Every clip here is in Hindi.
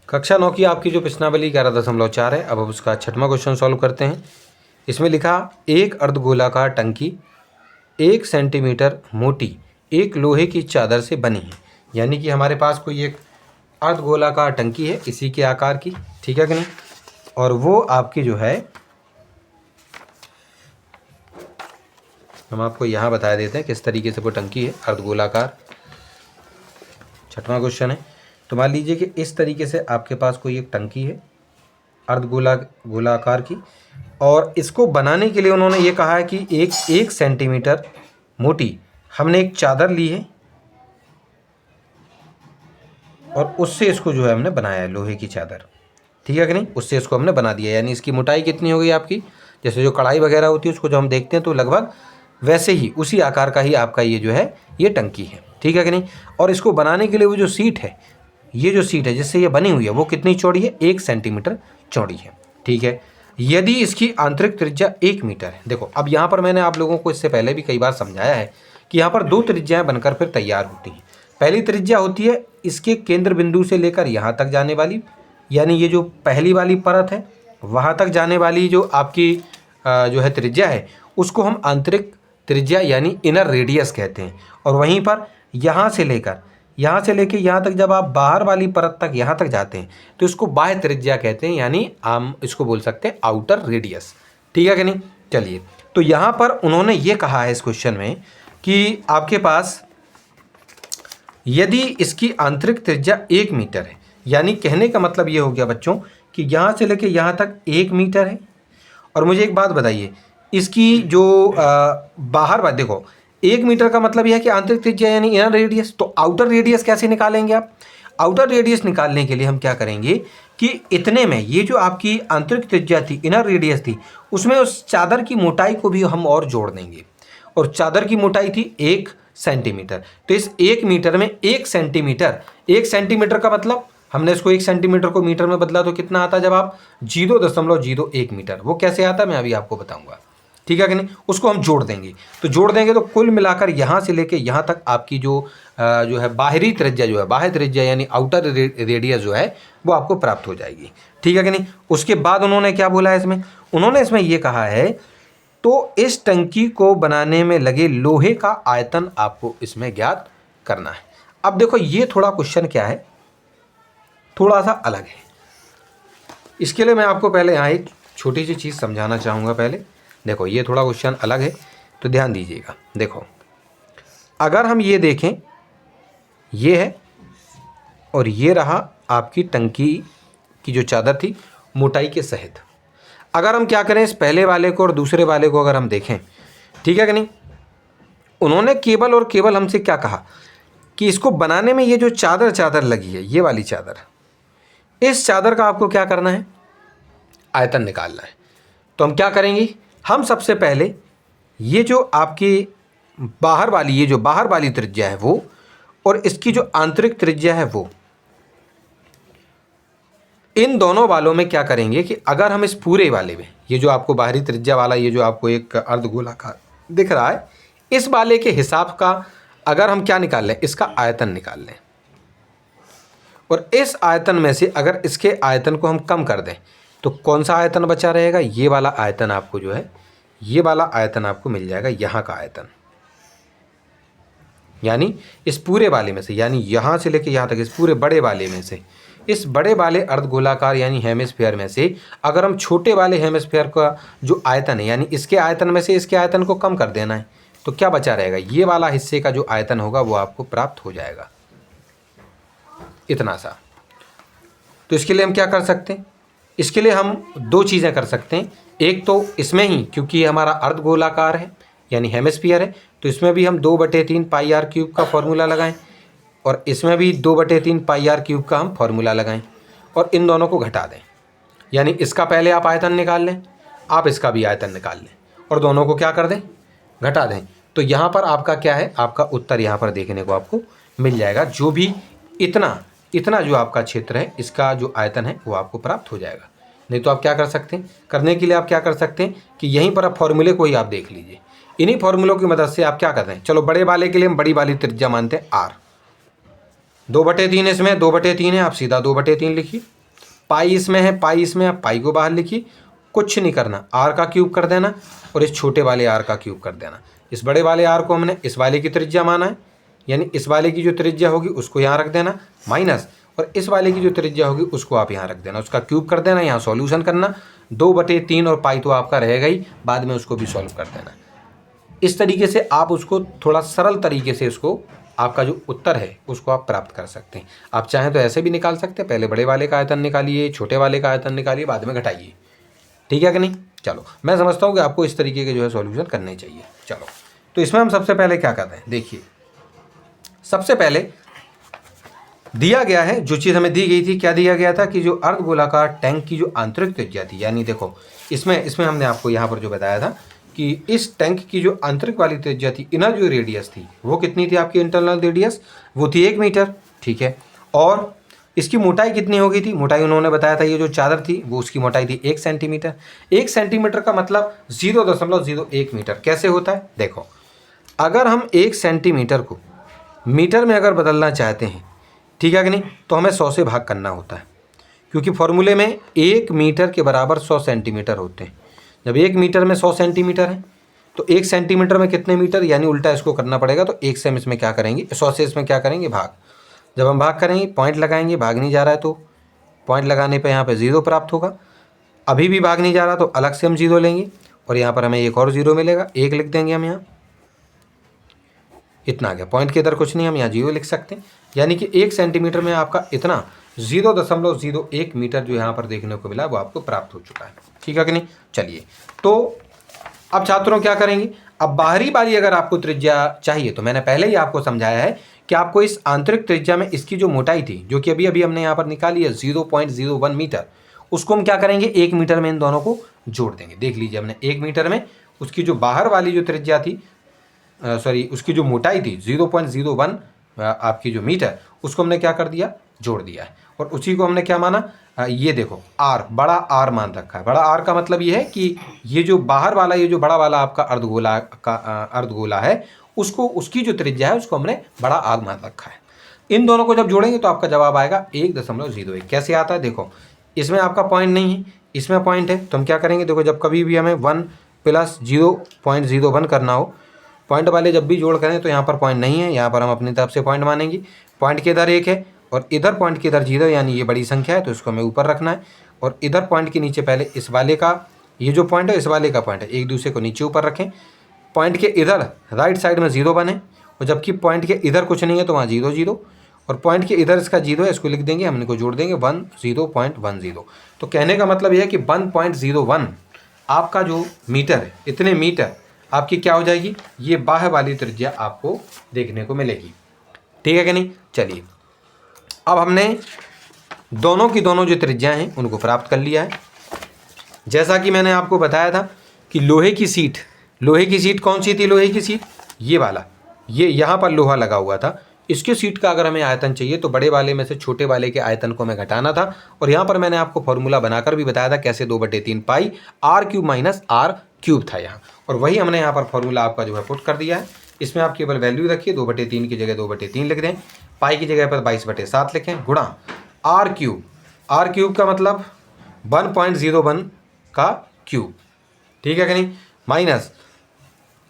कक्षा 9 की आपकी जो प्रश्नावली 11.4 है। अब उसका 6वां क्वेश्चन सॉल्व करते हैं। इसमें लिखा एक अर्धगोलाकार टंकी 1 सेंटीमीटर मोटी एक लोहे की चादर से बनी है। यानी कि हमारे पास कोई एक अर्धगोलाकार टंकी है इसी के आकार की, ठीक है कि नहीं। और वो आपकी जो है हम आपको यहाँ बता देते हैं किस तरीके से वो टंकी है अर्धगोलाकार। 6वां क्वेश्चन है। तो मान लीजिए कि इस तरीके से आपके पास कोई एक टंकी है गोलाकार की, और इसको बनाने के लिए उन्होंने ये कहा है कि एक सेंटीमीटर मोटी हमने एक चादर ली है और उससे इसको जो है हमने बनाया है, लोहे की चादर, ठीक है कि नहीं। उससे इसको हमने बना दिया, यानी इसकी मोटाई कितनी हो गई आपकी, जैसे जो कढ़ाई वगैरह होती है उसको जब हम देखते हैं तो लगभग वैसे ही उसी आकार का ही आपका ये जो है ये टंकी है, ठीक है कि नहीं। और इसको बनाने के लिए वो जो सीट है, ये जो सीट है जिससे ये बनी हुई है वो कितनी चौड़ी है, 1 सेंटीमीटर चौड़ी है, ठीक है। यदि इसकी आंतरिक त्रिज्या 1 मीटर है। देखो अब यहाँ पर मैंने आप लोगों को इससे पहले भी कई बार समझाया है कि यहाँ पर 2 त्रिज्याएँ बनकर फिर तैयार होती हैं। पहली त्रिज्या होती है इसके केंद्र बिंदु से लेकर यहाँ तक जाने वाली, यानी ये जो पहली वाली परत है वहाँ तक जाने वाली जो आपकी जो है त्रिज्या है उसको हम आंतरिक त्रिज्या यानी इनर रेडियस कहते हैं। और वहीं पर यहाँ से लेकर यहाँ तक जब आप बाहर वाली परत तक यहाँ तक जाते हैं तो इसको बाह्य त्रिज्या कहते हैं, यानी हम इसको बोल सकते हैं आउटर रेडियस, ठीक है कि नहीं। चलिए, तो यहाँ पर उन्होंने ये कहा है इस क्वेश्चन में कि आपके पास यदि इसकी आंतरिक त्रिज्या 1 मीटर है, यानी कहने का मतलब ये हो गया बच्चों कि यहाँ से लेके यहाँ तक 1 मीटर है। और मुझे एक बात बताइए, इसकी जो बाहर बात देखो 1 मीटर का मतलब यह है कि आंतरिक त्रिज्या यानी इनर रेडियस। तो आउटर रेडियस कैसे निकालेंगे आप? आउटर रेडियस निकालने के लिए हम क्या करेंगे कि इतने में ये जो आपकी आंतरिक त्रिज्या थी, इनर रेडियस थी, उसमें उस चादर की मोटाई को भी हम और जोड़ देंगे। और चादर की मोटाई थी 1 सेंटीमीटर। तो इस 1 मीटर में 1 सेंटीमीटर का मतलब हमने इसको 1 सेंटीमीटर को मीटर में बदला तो कितना आता है, जब आप 0.01 मीटर, वो कैसे आता है मैं अभी आपको बताऊंगा, ठीक है कि नहीं। उसको हम जोड़ देंगे, तो जोड़ देंगे तो कुल मिलाकर यहाँ से लेके यहाँ तक आपकी जो है बाहरी त्रिज्या जो है, बाह्य त्रिज्या यानी आउटर रेडियस जो है वो आपको प्राप्त हो जाएगी, ठीक है कि नहीं। उसके बाद उन्होंने क्या बोला है इसमें, उन्होंने इसमें ये कहा है तो इस टंकी को बनाने में लगे लोहे का आयतन आपको इसमें ज्ञात करना है। अब देखो ये थोड़ा क्वेश्चन क्या है, थोड़ा सा अलग है। इसके लिए मैं आपको पहले यहाँ एक छोटी सी चीज़ समझाना चाहूँगा। पहले देखो ये थोड़ा क्वेश्चन अलग है तो ध्यान दीजिएगा। देखो अगर हम ये देखें, ये है और ये रहा आपकी टंकी की जो चादर थी मोटाई के सहित। अगर हम क्या करें, इस पहले वाले को और दूसरे वाले को अगर हम देखें, ठीक है कि नहीं, उन्होंने केवल और केवल हमसे क्या कहा कि इसको बनाने में ये जो चादर लगी है, ये वाली चादर, इस चादर का आपको क्या करना है, आयतन निकालना है। तो हम क्या करेंगे, हम सबसे पहले ये जो आपकी बाहर वाली, ये जो बाहर वाली त्रिज्या है वो, और इसकी जो आंतरिक त्रिज्या है वो, इन दोनों वालों में क्या करेंगे कि अगर हम इस पूरे वाले में, ये जो आपको बाहरी त्रिज्या वाला ये जो आपको एक अर्धगोलाकार दिख रहा है, इस वाले के हिसाब का अगर हम क्या निकाल लें, इसका आयतन निकाल लें, और इस आयतन में से अगर इसके आयतन को हम कम कर दें तो कौन सा आयतन बचा रहेगा, ये वाला आयतन आपको जो है, ये वाला आयतन आपको मिल जाएगा, यहाँ का आयतन। यानी इस पूरे वाले में से, यानी यहाँ से लेके यहाँ तक इस पूरे बड़े वाले में से, इस बड़े वाले अर्धगोलाकार यानी हेमिस्फीयर में से अगर हम छोटे वाले हेमिस्फीयर का जो आयतन है, यानी इसके आयतन में से इसके आयतन को कम कर देना है, तो क्या बचा रहेगा, ये वाला हिस्से का जो आयतन होगा वो आपको प्राप्त हो जाएगा, इतना सा। तो इसके लिए हम क्या कर सकते हैं, इसके लिए हम 2 चीज़ें कर सकते हैं। एक तो इसमें ही, क्योंकि ये हमारा अर्धगोलाकार है यानी हेमिस्फीयर है, तो इसमें भी हम 2/3 पाई आर क्यूब का फॉर्मूला लगाएं, और इसमें भी 2/3 पाई आर क्यूब का हम फॉर्मूला लगाएं, और इन दोनों को घटा दें। यानी इसका पहले आप आयतन निकाल लें, आप इसका भी आयतन निकाल लें, और दोनों को क्या कर दें, घटा दें। तो यहाँ पर आपका क्या है, आपका उत्तर यहाँ पर देखने को आपको मिल जाएगा। जो भी इतना जो आपका क्षेत्र है, इसका जो आयतन है वो आपको प्राप्त हो जाएगा। नहीं तो आप क्या कर सकते हैं, करने के लिए आप क्या कर सकते हैं कि यहीं पर आप फॉर्मूले को ही आप देख लीजिए। इन्हीं फॉर्मूलों की मदद से आप क्या करते हैं, चलो बड़े वाले के लिए हम बड़ी वाली त्रिज्या मानते हैं r, 2/3 इसमें 2/3 है, आप सीधा 2/3 लिखिए, पाई इसमें है, पाई इसमें, आप पाई को बाहर लिखिए, कुछ नहीं करना, आर का क्यूब कर देना और इस छोटे वाले आर का क्यूब कर देना। इस बड़े वाले आर को हमने इस वाले की त्रिज्या माना है, यानी इस वाले की जो त्रिज्या होगी उसको यहाँ रख देना माइनस, और इस वाले की जो त्रिज्या होगी उसको आप यहाँ रख देना, उसका क्यूब कर देना, यहाँ सॉल्यूशन करना, 2/3 और पाई तो आपका रहेगा ही, बाद में उसको भी सॉल्व कर देना। इस तरीके से आप उसको थोड़ा सरल तरीके से इसको आपका जो उत्तर है उसको आप प्राप्त कर सकते हैं। आप चाहें तो ऐसे भी निकाल सकते हैं, पहले बड़े वाले का आयतन निकालिए, छोटे वाले का आयतन निकालिए, बाद में घटाइए, ठीक है कि नहीं। चलो, मैं समझता हूँ कि आपको इस तरीके के जो है सॉल्यूशन करने चाहिए। चलो, तो इसमें हम सबसे पहले क्या करते हैं, देखिए सबसे पहले दिया गया है, जो चीज़ हमें दी गई थी, क्या दिया गया था कि जो अर्धगोलाकार टैंक की जो आंतरिक त्रिज्या थी, यानी देखो इसमें हमने आपको यहाँ पर जो बताया था कि इस टैंक की जो आंतरिक वाली त्रिज्या थी, इनर जो रेडियस थी वो कितनी थी आपकी इंटरनल रेडियस, वो थी 1 मीटर, ठीक है। और इसकी मोटाई कितनी हो गई थी, मोटाई उन्होंने बताया था, ये जो चादर थी वो उसकी मोटाई थी 1 सेंटीमीटर। 1 सेंटीमीटर का मतलब 0.01 मीटर। कैसे होता है, देखो अगर हम 1 सेंटीमीटर को मीटर में अगर बदलना चाहते हैं, ठीक है कि नहीं, तो हमें 100 से भाग करना होता है, क्योंकि फॉर्मूले में 1 मीटर के बराबर 100 सेंटीमीटर होते हैं। जब 1 मीटर में 100 सेंटीमीटर है तो 1 सेंटीमीटर में कितने मीटर, यानी उल्टा इसको करना पड़ेगा, तो 1 से हम इसमें क्या करेंगे, 100 से इसमें क्या करेंगे, भाग। जब हम भाग करेंगे, पॉइंट लगाएंगे, भाग नहीं जा रहा है तो पॉइंट लगाने पर यहाँ पर 0 प्राप्त होगा। अभी भी भाग नहीं जा रहा तो अलग से हम 0 लेंगे और यहाँ पर हमें एक और 0 मिलेगा, 1 लिख देंगे हम यहाँ, इतना आ गया। पॉइंट के इधर कुछ नहीं, हम यहाँ 0 लिख सकते हैं, यानी कि 1 सेंटीमीटर में आपका इतना 0.01 मीटर जो यहाँ पर देखने को मिला वो आपको प्राप्त हो चुका है, ठीक है कि नहीं। चलिए, तो अब छात्रों क्या करेंगे, अब बाहरी वाली अगर आपको त्रिज्या चाहिए तो मैंने पहले ही आपको समझाया है कि आपको इस आंतरिक त्रिज्या में इसकी जो मोटाई थी, जो कि अभी अभी हमने यहाँ पर निकाली है 0.01 मीटर, उसको हम क्या करेंगे, 1 मीटर में इन दोनों को जोड़ देंगे। देख लीजिए, हमने 1 मीटर में उसकी जो बाहर वाली जो त्रिज्या थी, उसकी जो मोटाई थी 0.01 आपकी जो मीटर, उसको हमने क्या कर दिया, जोड़ दिया है। और उसी को हमने क्या माना, ये देखो आर, बड़ा आर मान रखा है। बड़ा आर का मतलब ये है कि ये जो बाहर वाला, ये जो बड़ा वाला आपका अर्धगोला है, उसको, उसकी जो त्रिज्या है उसको हमने बड़ा आर मान रखा है। इन दोनों को जब जोड़ेंगे तो आपका जवाब आएगा 1.01। कैसे आता है, देखो इसमें आपका पॉइंट नहीं है, इसमें पॉइंट है, तो हम क्या करेंगे, देखो जब कभी भी हमें 1 + 0.01 करना हो, पॉइंट वाले जब भी जोड़ करें तो यहाँ पर पॉइंट नहीं है, यहाँ पर हम अपनी तरफ से पॉइंट मानेंगे। पॉइंट के इधर 1 है और इधर पॉइंट के इधर 0, यानी ये बड़ी संख्या है तो इसको हमें ऊपर रखना है। और इधर पॉइंट के नीचे पहले इस वाले का, ये जो पॉइंट है इस वाले का पॉइंट है, एक दूसरे को नीचे ऊपर रखें। पॉइंट के इधर राइट साइड में 0 बने, और जबकि पॉइंट के इधर कुछ नहीं है तो वहाँ 0 0, और पॉइंट के इधर इसका 0 है, इसको लिख देंगे, हम इनको जोड़ देंगे 10.10। तो कहने का मतलब यह है कि 1.01 आपका जो मीटर है, इतने मीटर आपकी क्या हो जाएगी, ये बाहर वाली त्रिज्या आपको देखने को मिलेगी, ठीक है कि नहीं। चलिए, अब हमने दोनों की दोनों जो त्रिज्याएं हैं उनको प्राप्त कर लिया है। जैसा कि मैंने आपको बताया था कि लोहे की सीट कौन सी थी, लोहे की सीट ये वाला, ये यहाँ पर लोहा लगा हुआ था, इसके सीट का अगर हमें आयतन चाहिए तो बड़े वाले में से छोटे वाले के आयतन को हमें घटाना था। और यहाँ पर मैंने आपको फॉर्मूला बनाकर भी बताया था कैसे, 2/3 पाई r³ - r³ था यहाँ, और वही हमने यहाँ पर फॉर्मूला आपका जो है पुट कर दिया है। इसमें आप केवल वैल्यू रखिए, 2/3 की जगह 2/3 लिख दें, पाई की जगह पर 22/7 लिखें, गुणा r³ का मतलब 1.01 का क्यूब, ठीक है कि नहीं, माइनस,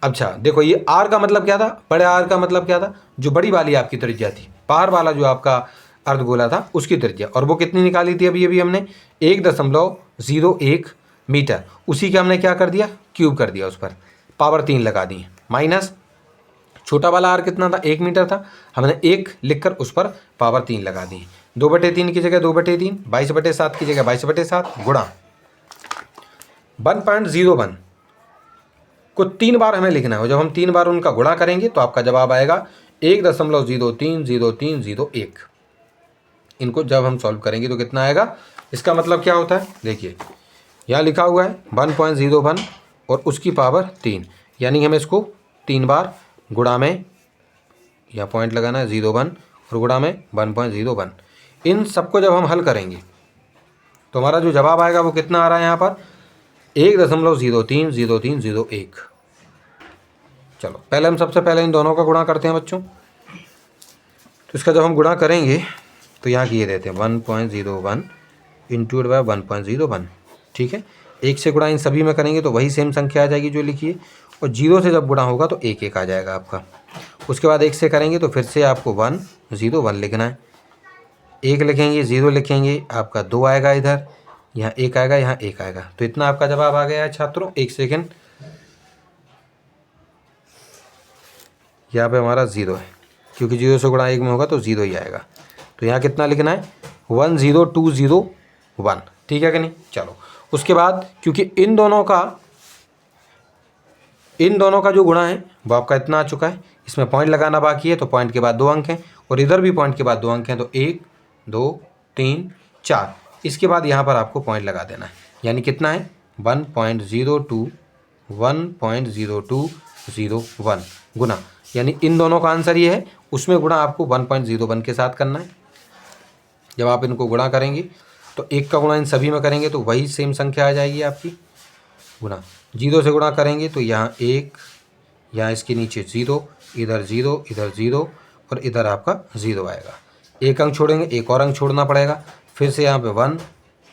अच्छा देखो ये आर का मतलब क्या था, बड़े आर का मतलब क्या था, जो बड़ी वाली आपकी त्रिज्या थी, बाहर वाला जो आपका अर्धगोला था उसकी त्रिज्या, और वो कितनी निकाली थी अभी हमने, 1.01 मीटर। उसी का हमने क्या कर दिया, क्यूब कर दिया, उस पर पावर 3 लगा दी, माइनस छोटा वाला आर कितना था, 1 मीटर था, हमने 1 लिखकर उस पर पावर 3 लगा दी। 2/3 की जगह 2/3, 22/7 की जगह 22/7, गुणा 1.01 को 3 बार हमें लिखना है। जब हम 3 बार उनका गुणा करेंगे तो आपका जवाब आएगा 1.030301। इनको जब हम सॉल्व करेंगे तो कितना आएगा, इसका मतलब क्या होता है, देखिए यहाँ लिखा हुआ है 1.01 और उसकी पावर 3, यानी हमें इसको 3 बार गुणा में, यहाँ पॉइंट लगाना है 01 और गुणा में 1.01। इन सबको जब हम हल करेंगे तो हमारा जो जवाब आएगा वो कितना आ रहा है यहाँ पर, 1.030301। चलो पहले हम सबसे पहले इन दोनों का गुणा करते हैं बच्चों। तो इसका जब हम गुणा करेंगे तो यहाँ किए देते हैं 1.01 इंटू बाय 1.01। ठीक है, 1 से गुणा इन सभी में करेंगे तो वही सेम संख्या आ जाएगी जो लिखी है, और 0 से जब गुणा होगा तो 1 1 आ जाएगा आपका। उसके बाद 1 से करेंगे तो फिर से आपको 1 0 1 लिखना है, 1 लिखेंगे 0 लिखेंगे, आपका 2 आएगा इधर, यहाँ 1 आएगा, यहाँ 1 आएगा। तो इतना आपका जवाब आ गया है छात्रों। 1 सेकेंड, यहाँ पे हमारा 0 है, क्योंकि 0 से गुणा 1 में होगा तो 0 ही आएगा। तो यहाँ कितना लिखना है, 1 0 2 0 1। ठीक है कि नहीं। चलो उसके बाद क्योंकि इन दोनों का जो गुणा है वो आपका इतना आ चुका है, इसमें पॉइंट लगाना बाकी है, तो पॉइंट के बाद 2 अंक हैं, और इधर भी पॉइंट के बाद 2 अंक हैं, तो 1 2 3 4। इसके बाद यहाँ पर आपको पॉइंट लगा देना है, यानी कितना है 1.0201 गुना, यानी इन दोनों का आंसर ये है, उसमें गुणा आपको 1.01 के साथ करना है। जब आप इनको गुणा करेंगे तो 1 का गुणा इन सभी में करेंगे तो वही सेम संख्या आ जाएगी आपकी, गुना 0 से गुणा करेंगे तो यहाँ 1, यहाँ इसके नीचे 0, इधर 0, इधर 0, और इधर आपका 0 आएगा। 1 अंक छोड़ेंगे, एक और अंक छोड़ना पड़ेगा, फिर से यहाँ पे 1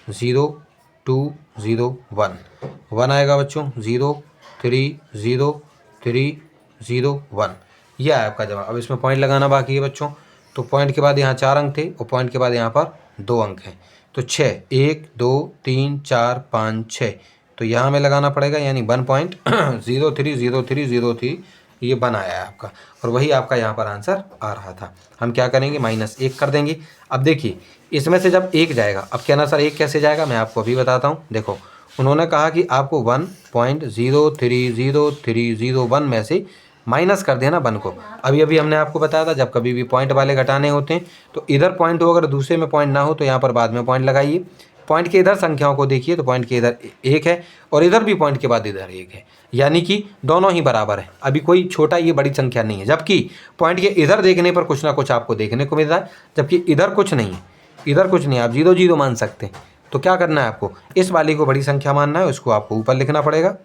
0 2 0 1 आएगा बच्चों, 0 3 0 3 0 1। यह है आपका जवाब। अब इसमें पॉइंट लगाना बाकी है बच्चों, तो पॉइंट के बाद यहाँ 4 अंक थे और पॉइंट के बाद यहाँ पर 2 अंक हैं, तो 6 1 2 3 4 5 6, तो यहाँ हमें लगाना पड़ेगा, यानी 1.030303 ये 1 आया है आपका, और वही आपका यहाँ पर आंसर आ रहा था। हम क्या करेंगे, -1 कर देंगे। अब देखिए इसमें से जब 1 जाएगा, अब कहना सर 1 कैसे जाएगा, मैं आपको अभी बताता हूँ। देखो उन्होंने कहा कि आपको 1.0300301 में से माइनस कर देना 1 को। अभी अभी हमने आपको बताया था जब कभी भी पॉइंट वाले घटाने होते हैं तो इधर पॉइंट हो, अगर दूसरे में पॉइंट ना हो तो यहाँ पर बाद में पॉइंट लगाइए। पॉइंट के इधर संख्याओं को देखिए तो पॉइंट के इधर 1 है और इधर भी पॉइंट के बाद इधर 1 है, यानी कि दोनों ही बराबर है। अभी कोई छोटा ये बड़ी संख्या नहीं है, जबकि पॉइंट के इधर देखने पर कुछ ना कुछ आपको देखने को मिल रहा है, जबकि इधर कुछ नहीं है, इधर कुछ नहीं है। आप 0 0 मान सकते हैं। तो क्या करना है आपको, इस वाले को बड़ी संख्या मानना है, उसको आपको ऊपर लिखना पड़ेगा।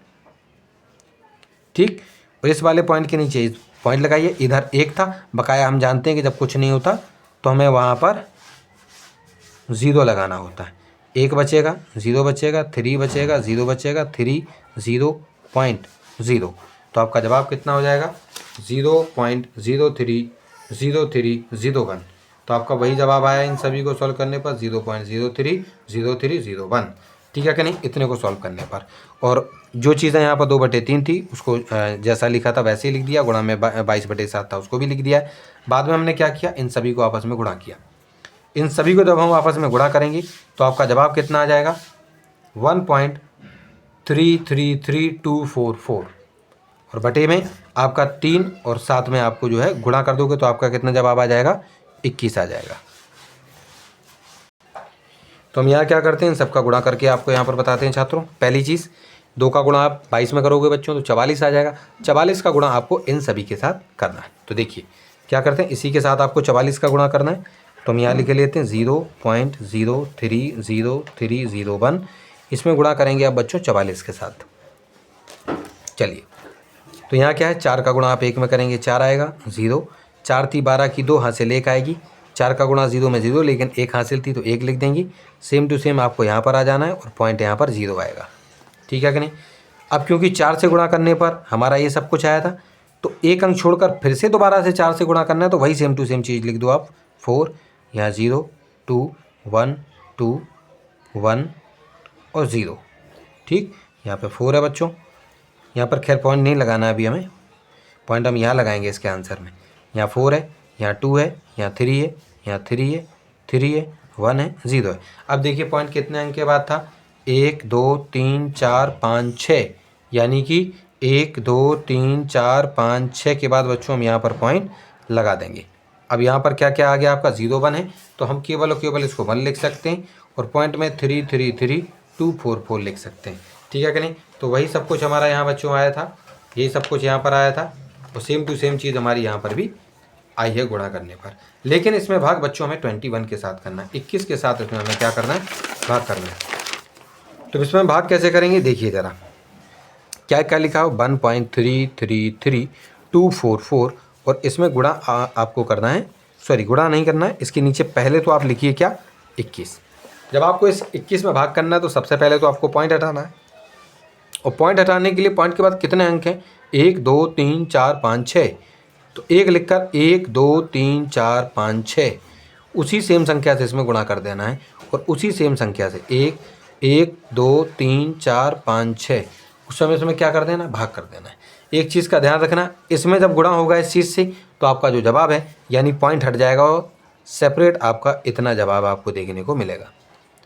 ठीक, और इस वाले पॉइंट के नीचे पॉइंट लगाइए। इधर 1 था बकाया, हम जानते हैं कि जब कुछ नहीं होता तो हमें वहाँ पर 0 लगाना होता है। 1 बचेगा, 0 बचेगा, 3 बचेगा, 0 बचेगा, 3 0.0। तो आपका जवाब कितना हो जाएगा, 0.030301। तो आपका वही जवाब आया इन सभी को सॉल्व करने पर, 0.030301। ठीक है कि नहीं, इतने को सॉल्व करने पर। और जो चीज़ें यहाँ पर 2/3 थी उसको जैसा लिखा था वैसे ही लिख दिया, गुणा में 22/7 था उसको भी लिख दिया। बाद में हमने क्या किया, इन सभी को आपस में गुणा किया। इन सभी को जब हम आपस में गुणा करेंगे तो आपका जवाब कितना आ जाएगा, 1.333244, और बटे में आपका 3 और 7 में आपको जो है गुणा कर दोगे तो आपका कितना जवाब आ जाएगा, 21 आ जाएगा। तो हम यहाँ क्या करते हैं, इन सबका गुणा करके आपको यहाँ पर बताते हैं छात्रों। पहली चीज़, 2 का गुणा आप 22 में करोगे बच्चों तो 44 आ जाएगा। 44 का गुणा आपको इन सभी के साथ करना है। तो देखिए क्या करते हैं, इसी के साथ आपको 44 का गुणा करना है। तो हम यहाँ लिख लेते हैं 0.0300301, इसमें गुणा करेंगे आप बच्चों 44 के साथ। चलिए, तो यहाँ क्या है, 4 का गुणा आप 1 में करेंगे 4 आएगा, 0 4 थी 12 की 2 हासिल 1 आएगी। 4 का गुणा 0 में 0, लेकिन 1 हासिल थी तो 1 लिख देंगी। सेम टू सेम आपको यहाँ पर आ जाना है और पॉइंट यहाँ पर 0 आएगा। ठीक है कि नहीं। अब क्योंकि 4 से गुणा करने पर हमारा ये सब कुछ आया था तो 1 अंक छोड़कर फिर से दोबारा से 4 से गुणा करना है, तो वही सेम टू सेम चीज़ लिख दो आप, 4, यहाँ 0 2 1 2 1 और 0। ठीक, यहाँ पे 4 है बच्चों। यहाँ पर खैर पॉइंट नहीं लगाना है अभी हमें, पॉइंट हम यहाँ लगाएंगे इसके आंसर में। यहाँ 4 है, यहाँ 2 है, यहाँ 3 है, यहाँ 3 है, 3 है, 1 है, 0 है। अब देखिए पॉइंट कितने अंक के बाद था, 1 2 3 4 5 6, यानी कि 1 2 3 4 5 6 के बाद बच्चों हम यहाँ पर पॉइंट लगा देंगे। अब यहाँ पर क्या क्या आ गया आपका, 0 1 है, तो हम केवल और केवल इसको 1 लिख सकते हैं, और पॉइंट में 333244 लिख सकते हैं। ठीक है कि नहीं। तो वही सब कुछ हमारा यहाँ बच्चों आया था, यही सब कुछ यहाँ पर आया था, और सेम टू सेम चीज़ हमारी यहाँ पर भी आई है गुणा करने पर। लेकिन इसमें भाग बच्चों हमें 21 के साथ करना है, 21 के साथ इसमें हमें क्या करना है, भाग करना है। तो इसमें भाग कैसे करेंगे, देखिए ज़रा क्या क्या लिखा हो, 1.333244, और इसमें गुणा आपको करना है, सॉरी गुणा नहीं करना है, इसके नीचे पहले तो आप लिखिए क्या, 21। जब आपको इस 21 में भाग करना है तो सबसे पहले तो आपको पॉइंट हटाना है, और पॉइंट हटाने के लिए पॉइंट के बाद कितने अंक हैं, 1 2 3 4 5 6, तो 1 लिखकर 1 2 3 4 5 6 उसी सेम संख्या से इसमें गुणा कर देना है, और उसी सेम संख्या से 1 1 2 3 4 5 6 उस समय इसमें क्या कर देना है, भाग कर देना है। एक चीज़ का ध्यान रखना, इसमें जब गुणा होगा इस चीज़ से तो आपका जो जवाब है यानी पॉइंट हट जाएगा और सेपरेट आपका इतना जवाब आपको देखने को मिलेगा,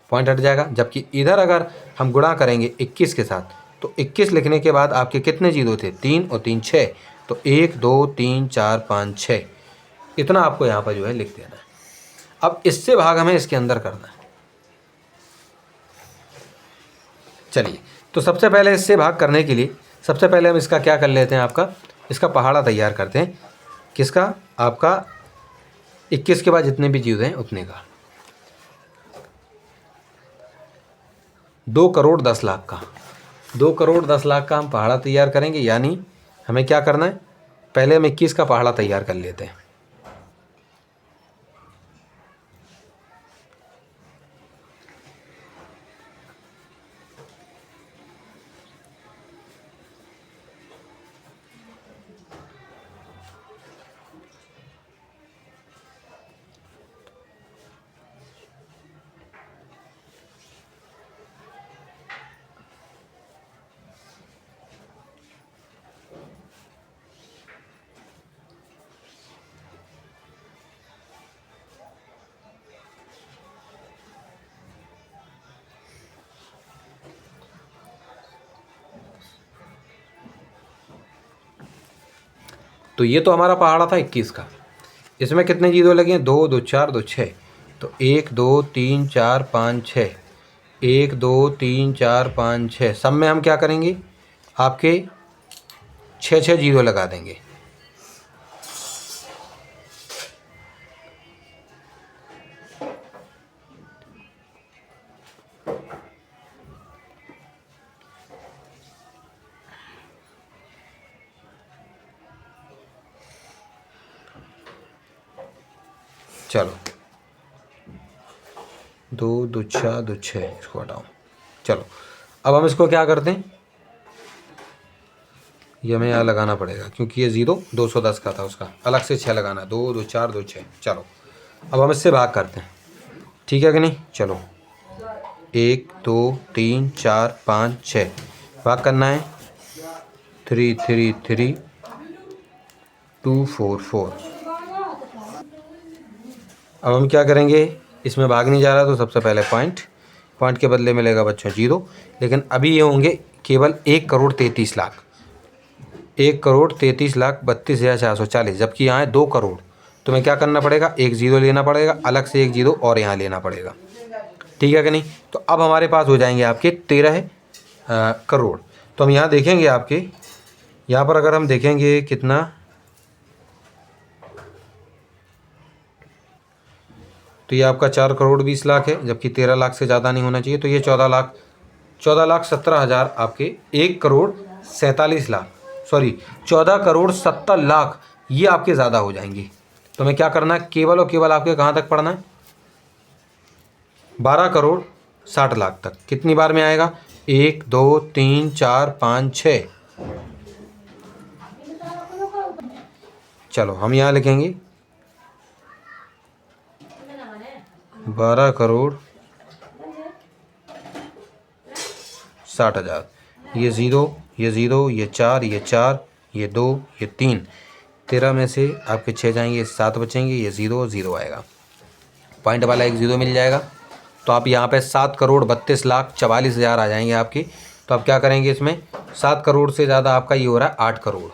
पॉइंट हट जाएगा। जबकि इधर अगर हम गुणा करेंगे 21 के साथ तो 21 लिखने के बाद आपके कितने जीरो थे, 3 और 3 6, तो 1 2 3 4 5 6 इतना आपको यहाँ पर जो है लिख देना है। अब इससे भाग हमें इसके अंदर करना है। चलिए, तो सबसे पहले इससे भाग करने के लिए सबसे पहले हम इसका क्या कर लेते हैं, आपका इसका पहाड़ा तैयार करते हैं। किसका, आपका 21 के बाद जितने भी जीरो हैं उतने का, 2 करोड़ 10 लाख का, 2 करोड़ 10 लाख का हम पहाड़ा तैयार करेंगे। यानी हमें क्या करना है, पहले हम 21 का पहाड़ा तैयार कर लेते हैं। तो ये तो हमारा पहाड़ा था 21 का, इसमें कितने जीरो लगे हैं, 2 2 4 2 6, तो 1 2 3 4 5 6, 1 2 3 4 5 6, सब में हम क्या करेंगे, आपके 6 6 जीरो लगा देंगे। चलो, 2 2 4 2 6 इसको हटाओ। चलो, अब हम इसको क्या करते हैं, ये हमें यहाँ लगाना पड़ेगा क्योंकि ये ज़ीरो 210 का था, उसका अलग से 6 लगाना, 2 2 4 2 6। चलो, अब हम इससे भाग करते हैं, ठीक है कि नहीं। चलो, 1 2 3 4 5 6 भाग करना है, 3 3 3 2 4 4। अब हम क्या करेंगे, इसमें भाग नहीं जा रहा तो सबसे पहले पॉइंट के बदले मिलेगा बच्चों जीरो, लेकिन अभी ये होंगे केवल 1 करोड़ 33 लाख, 1 करोड़ 33 लाख 32,440, जबकि यहाँ है 2 करोड़। तो मैं क्या करना पड़ेगा, एक ज़ीरो लेना पड़ेगा, अलग से एक ज़ीरो और यहाँ लेना पड़ेगा, ठीक है कि नहीं। तो अब हमारे पास हो जाएंगे आपके 13 करोड़। तो हम यहाँ देखेंगे, आपके यहाँ पर अगर हम देखेंगे कितना, तो ये आपका 4 करोड़ 20 लाख है, जबकि 13 लाख से ज़्यादा नहीं होना चाहिए। तो ये 14 लाख 17 हज़ार आपके 1 करोड़ 47 लाख, सॉरी 14 करोड़ 70 लाख ये आपके ज़्यादा हो जाएंगे। तो हमें क्या करना है, केवल और केवल आपके कहाँ तक पढ़ना है, 12 करोड़ 60 लाख तक। कितनी बार में आएगा, 1 2 3 4 5 6। चलो, हम यहाँ लिखेंगे 12 करोड़ 60 हज़ार, ये ज़ीरो, ये ज़ीरो, ये 4, ये 4, ये 2, ये 3, 13 में से आपके 6 जाएंगे, 7 बचेंगे, ये ज़ीरो ज़ीरो आएगा, पॉइंट वाला एक ज़ीरो मिल जाएगा। तो आप यहाँ पे 7 करोड़ 32 लाख 44 हज़ार आ जाएंगे आपके। तो आप क्या करेंगे, इसमें 7 करोड़ से ज़्यादा आपका ये हो रहा है 8 करोड़,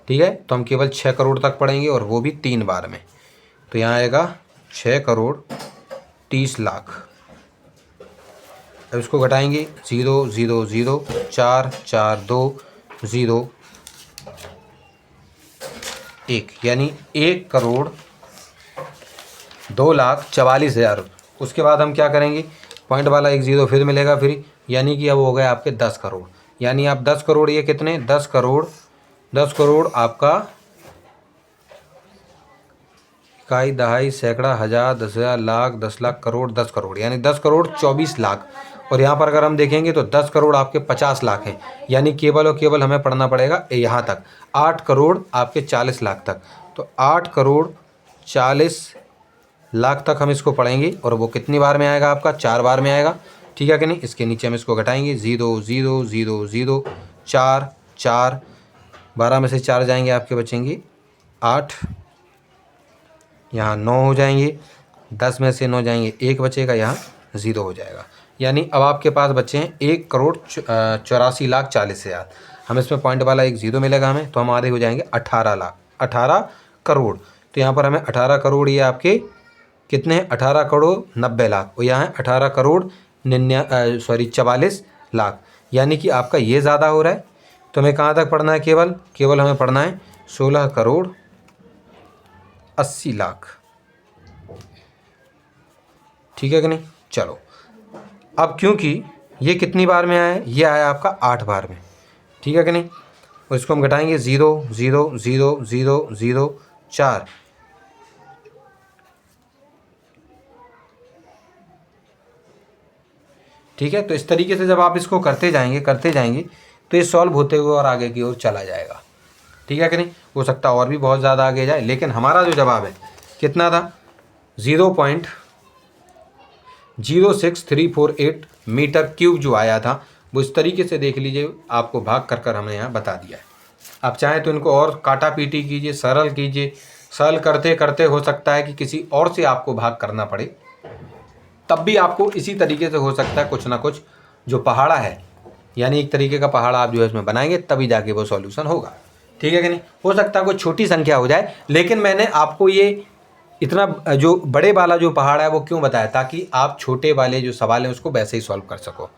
ठीक है। तो हम केवल 6 करोड़ तक पढ़ेंगे और वो भी 3 बार में। तो यहाँ आएगा 6 करोड़ 30 लाख। अब इसको घटाएंगे, 0 0 0 4 4 2 0 1, यानी 1 करोड़ 2,44,000। उसके बाद हम क्या करेंगे, पॉइंट वाला एक ज़ीरो फिर मिलेगा फिर, यानी कि अब हो गए आपके 10 करोड़। यानी आप 10 करोड़, ये कितने, 10 करोड़ आपका इकाई, दहाई, सैकड़ा, हज़ार, 10,000, लाख, 10 लाख, करोड़, 10 करोड़, यानी 10 करोड़ 24 लाख। और यहाँ पर अगर हम देखेंगे तो 10 करोड़ आपके 50 लाख हैं, यानी केवल और केवल हमें पढ़ना पड़ेगा यहाँ तक 8 करोड़ आपके 40 लाख तक। तो 8 करोड़ 40 लाख तक हम इसको पढ़ेंगे और वो कितनी बार में आएगा आपका, 4 बार में आएगा। ठीक है कि नहीं। इसके नीचे हम इसको घटाएंगे 0 0 0 0 4 4, 12 में से 4 जाएंगे आपके बचेंगे 8, यहाँ 9 हो जाएंगे, 10 में से 9 जाएंगे 1 बचेगा, यहाँ 0 हो जाएगा। यानी अब आपके पास बचे हैं 1 करोड़ 84 लाख 40 हज़ार। हम इसमें पॉइंट वाला एक 0 मिलेगा हमें, तो हम आधे हो जाएंगे 18 लाख 18 करोड़। तो यहाँ पर हमें 18 करोड़ ये आपके कितने हैं, 18 करोड़ 90 लाख, और यहाँ है 18 करोड़ 44 लाख। यानी कि आपका ये ज़्यादा हो रहा है। तो हमें कहाँ तक पढ़ना है, केवल हमें पढ़ना है 16 करोड़ 80 लाख। ठीक है कि नहीं। चलो अब क्योंकि ये कितनी बार में आया है, ये आया आपका 8 बार में। ठीक है कि नहीं। और इसको हम घटाएंगे 0 0 0 0 0 4, ठीक है। तो इस तरीके से जब आप इसको करते जाएंगे तो ये सॉल्व होते हुए और आगे की ओर चला जाएगा। ठीक है कि नहीं। हो सकता और भी बहुत ज़्यादा आगे जाए, लेकिन हमारा जो जवाब है कितना था, 0.06348 मीटर क्यूब जो आया था, वो इस तरीके से देख लीजिए, आपको भाग कर हमने यहाँ बता दिया है। आप चाहें तो इनको और काटा पीटी कीजिए, सरल कीजिए। सरल करते करते हो सकता है कि किसी और से आपको भाग करना पड़े, तब भी आपको इसी तरीके से हो सकता है कुछ ना कुछ जो पहाड़ा है, यानी एक तरीके का पहाड़ा आप जो है इसमें बनाएंगे, तभी जाके वो सॉल्यूशन होगा। ठीक है कि नहीं। हो सकता है कोई छोटी संख्या हो जाए, लेकिन मैंने आपको ये इतना जो बड़े वाला जो पहाड़ है वो क्यों बताया, ताकि आप छोटे वाले जो सवाल हैं उसको वैसे ही सॉल्व कर सको,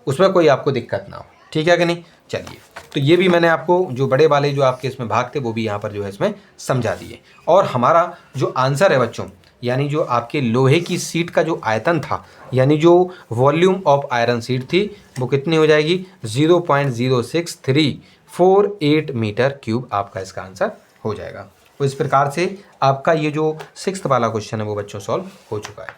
उसमें कोई आपको दिक्कत ना हो। ठीक है कि नहीं। चलिए, तो ये भी मैंने आपको जो बड़े वाले जो आपके इसमें भाग थे वो भी यहाँ पर जो है इसमें समझा दिए। और हमारा जो आंसर है बच्चों, यानी जो आपके लोहे की सीट का जो आयतन था, यानी जो वॉल्यूम ऑफ आयरन सीट थी, वो कितनी हो जाएगी, 0.06348 मीटर क्यूब आपका इसका आंसर हो जाएगा। तो इस प्रकार से आपका ये जो 6th वाला क्वेश्चन है वो बच्चों सॉल्व हो चुका है।